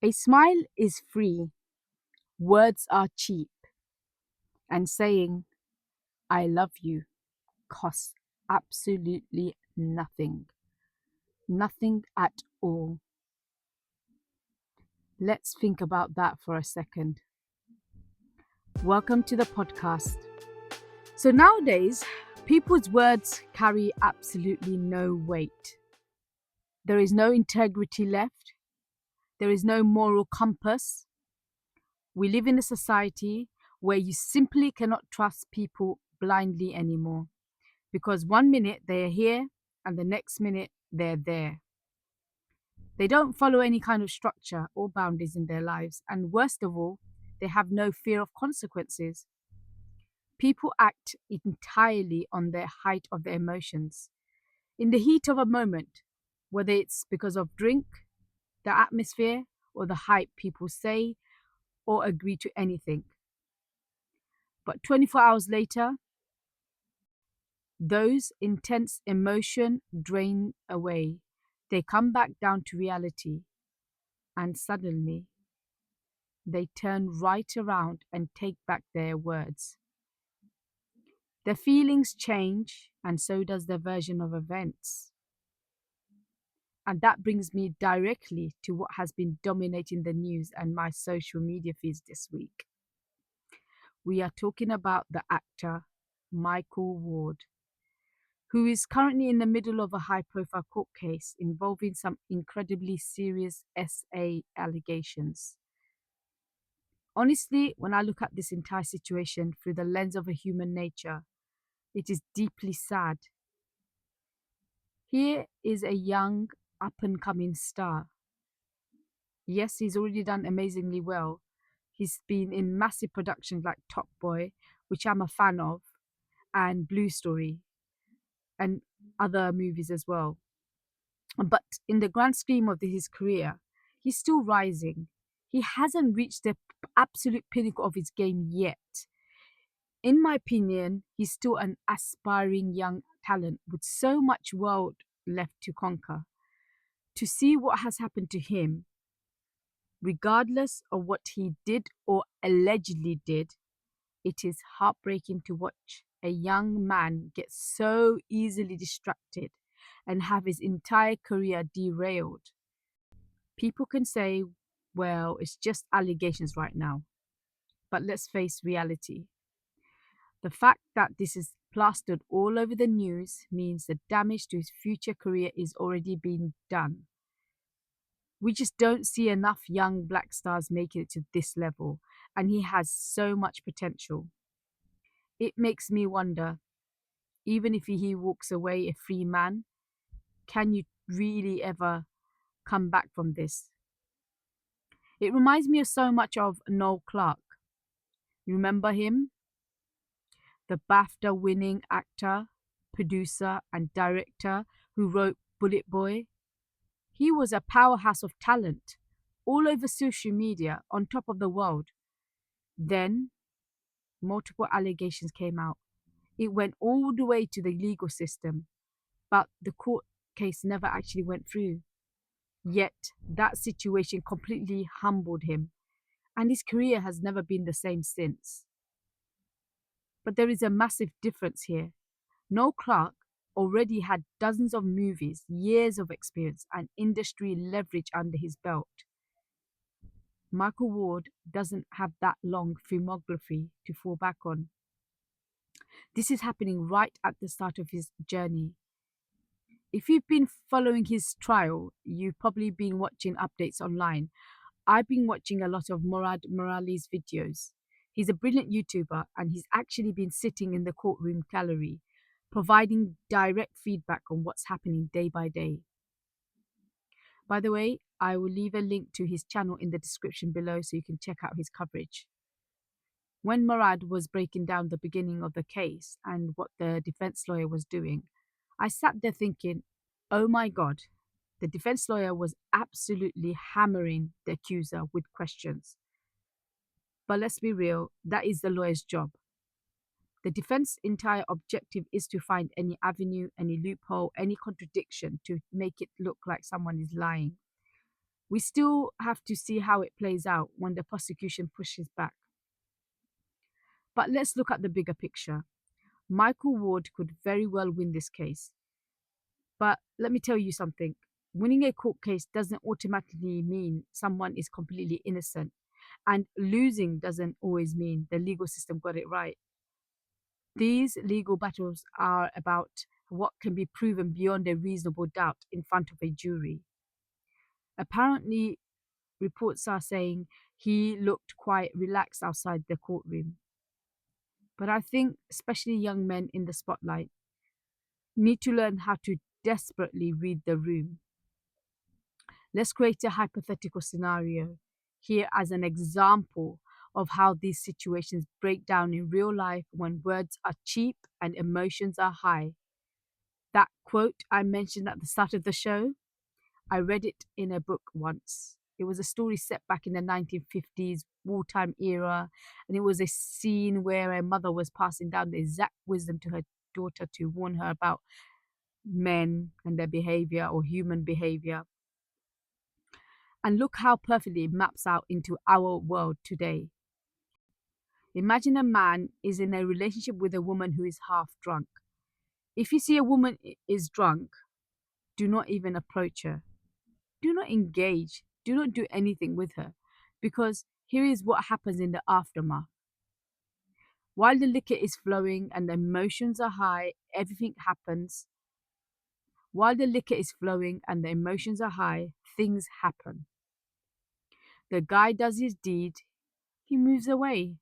A smile is free, words are cheap, and saying, I love you, costs absolutely nothing. Nothing at all. Let's think about that for a second. Welcome to the podcast. So, nowadays, people's words carry absolutely no weight. There is no integrity left, there is no moral compass. We live in a society where you simply cannot trust people blindly anymore because one minute they are here and the next minute they're there. They don't follow any kind of structure or boundaries in their lives, and worst of all, they have no fear of consequences. People act entirely on the height of their emotions. In the heat of a moment, whether it's because of drink, the atmosphere, or the hype people say or agree to anything. But 24 hours later, those intense emotion drain away. They come back down to reality, and suddenly they turn right around and take back their words. Their feelings change, and so does their version of events. And that brings me directly to what has been dominating the news and my social media feeds this week. We are talking about the actor Michael Ward, who is currently in the middle of a high profile court case involving some incredibly serious SA allegations. Honestly, when I look at this entire situation through the lens of a human nature, it is deeply sad. Here is a young, up and coming star. Yes, he's already done amazingly well. He's been in massive productions like Top Boy, which I'm a fan of, and Blue Story, and other movies as well. But in the grand scheme of his career, he's still rising. He hasn't reached the absolute pinnacle of his game yet. In my opinion, he's still an aspiring young talent with so much world left to conquer. To see what has happened to him, regardless of what he did or allegedly did, it is heartbreaking to watch a young man get so easily distracted and have his entire career derailed. People can say, well, it's just allegations right now. But let's face reality. The fact that this is plastered all over the news means the damage to his future career is already being done. We just don't see enough young black stars making it to this level, and he has so much potential. It makes me wonder, even if he walks away a free man, can you really ever come back from this? It reminds me of so much of Noel Clarke. You remember him? The BAFTA winning actor, producer, and director who wrote Bullet Boy. He was a powerhouse of talent all over social media on top of the world. Then multiple allegations came out. It went all the way to the legal system, but the court case never actually went through. Yet that situation completely humbled him, and his career has never been the same since. But there is a massive difference here. Noel Clarke already had dozens of movies, years of experience, and industry leverage under his belt. Michael Ward doesn't have that long filmography to fall back on. This is happening right at the start of his journey. If you've been following his trial, you've probably been watching updates online. I've been watching a lot of Murad Morales videos. He's a brilliant YouTuber and he's actually been sitting in the courtroom gallery, providing direct feedback on what's happening day by day. By the way, I will leave a link to his channel in the description below so you can check out his coverage. When Murad was breaking down the beginning of the case and what the defense lawyer was doing, I sat there thinking, oh my God, the defense lawyer was absolutely hammering the accuser with questions. But let's be real, that is the lawyer's job. The defense's entire objective is to find any avenue, any loophole, any contradiction to make it look like someone is lying. We still have to see how it plays out when the prosecution pushes back. But let's look at the bigger picture. Michael Ward could very well win this case. But let me tell you something. Winning a court case doesn't automatically mean someone is completely innocent. And losing doesn't always mean the legal system got it right. These legal battles are about what can be proven beyond a reasonable doubt in front of a jury. Apparently, reports are saying he looked quite relaxed outside the courtroom. But I think, especially young men in the spotlight, need to learn how to desperately read the room. Let's create a hypothetical scenario here as an example of how these situations break down in real life when words are cheap and emotions are high. That quote I mentioned at the start of the show, I read it in a book once. It was a story set back in the 1950s wartime era, and it was a scene where a mother was passing down the exact wisdom to her daughter to warn her about men and their behavior or human behavior. And look how perfectly it maps out into our world today. Imagine a man is in a relationship with a woman who is half drunk. If you see a woman is drunk, do not even approach her. Do not engage. Do not do anything with her. Because here is what happens in the aftermath. While the liquor is flowing and the emotions are high, everything happens. While the liquor is flowing and the emotions are high, things happen. The guy does his deed, he moves away.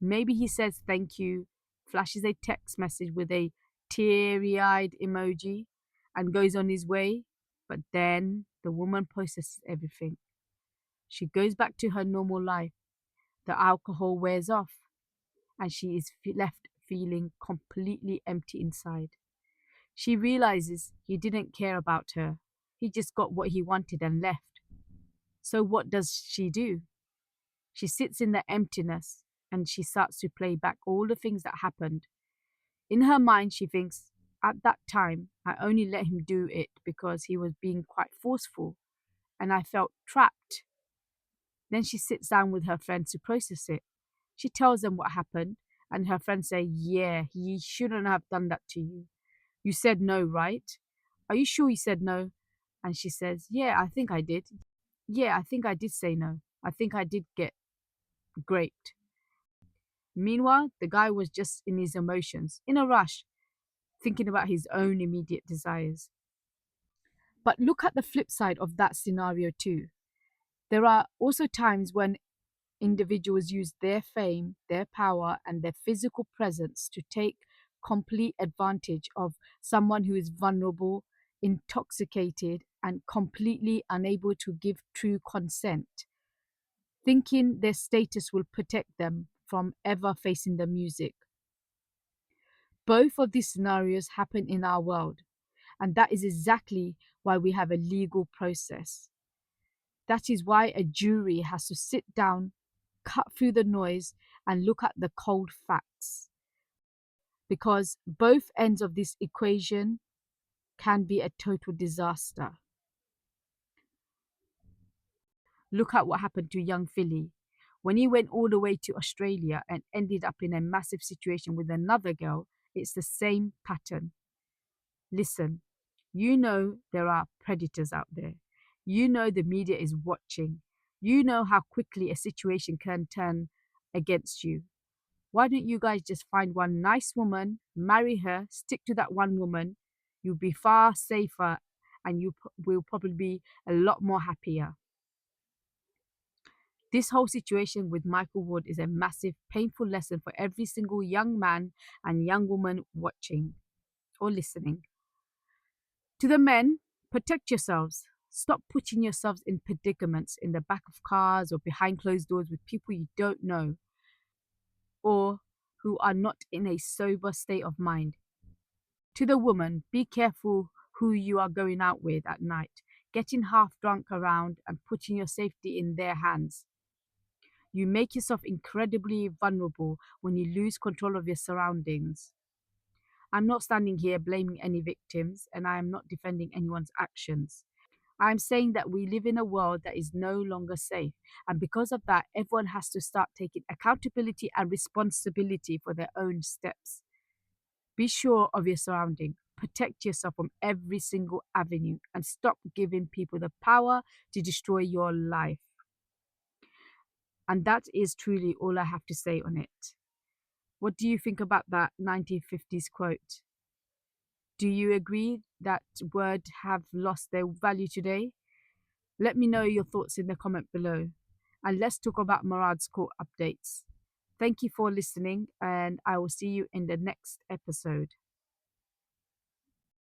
Maybe he says thank you, flashes a text message with a teary-eyed emoji, and goes on his way. But then the woman processes everything. She goes back to her normal life. The alcohol wears off, and she is left feeling completely empty inside. She realizes he didn't care about her. He just got what he wanted and left. So what does she do? She sits in the emptiness and she starts to play back all the things that happened. In her mind, she thinks, at that time, I only let him do it because he was being quite forceful and I felt trapped. Then she sits down with her friends to process it. She tells them what happened, and her friends say, yeah, he shouldn't have done that to you. You said no, right? Are you sure you said no? And she says, yeah, I think I did. Yeah, I think I did say no. I think I did get raped. Meanwhile, the guy was just in his emotions, in a rush, thinking about his own immediate desires. But look at the flip side of that scenario too. There are also times when individuals use their fame, their power, and their physical presence to take complete advantage of someone who is vulnerable, intoxicated, and completely unable to give true consent, thinking their status will protect them from ever facing the music. Both of these scenarios happen in our world, and that is exactly why we have a legal process. That is why a jury has to sit down, cut through the noise, and look at the cold facts. Because both ends of this equation can be a total disaster. Look at what happened to young Philly. When he went all the way to Australia and ended up in a massive situation with another girl, it's the same pattern. Listen, you know there are predators out there. You know the media is watching. You know how quickly a situation can turn against you. Why don't you guys just find one nice woman, marry her, stick to that one woman? You'll be far safer and you will probably be a lot more happier. This whole situation with Michael Wood is a massive, painful lesson for every single young man and young woman watching or listening. To the men, protect yourselves. Stop putting yourselves in predicaments in the back of cars or behind closed doors with people you don't know or who are not in a sober state of mind. To the woman, be careful who you are going out with at night, getting half drunk around and putting your safety in their hands. You make yourself incredibly vulnerable when you lose control of your surroundings. I'm not standing here blaming any victims, and I am not defending anyone's actions. I'm saying that we live in a world that is no longer safe. And because of that, everyone has to start taking accountability and responsibility for their own steps. Be sure of your surrounding. Protect yourself from every single avenue and stop giving people the power to destroy your life. And that is truly all I have to say on it. What do you think about that 1950s quote? Do you agree that words have lost their value today? Let me know your thoughts in the comment below. And let's talk about Murad's court updates. Thank you for listening, and I will see you in the next episode.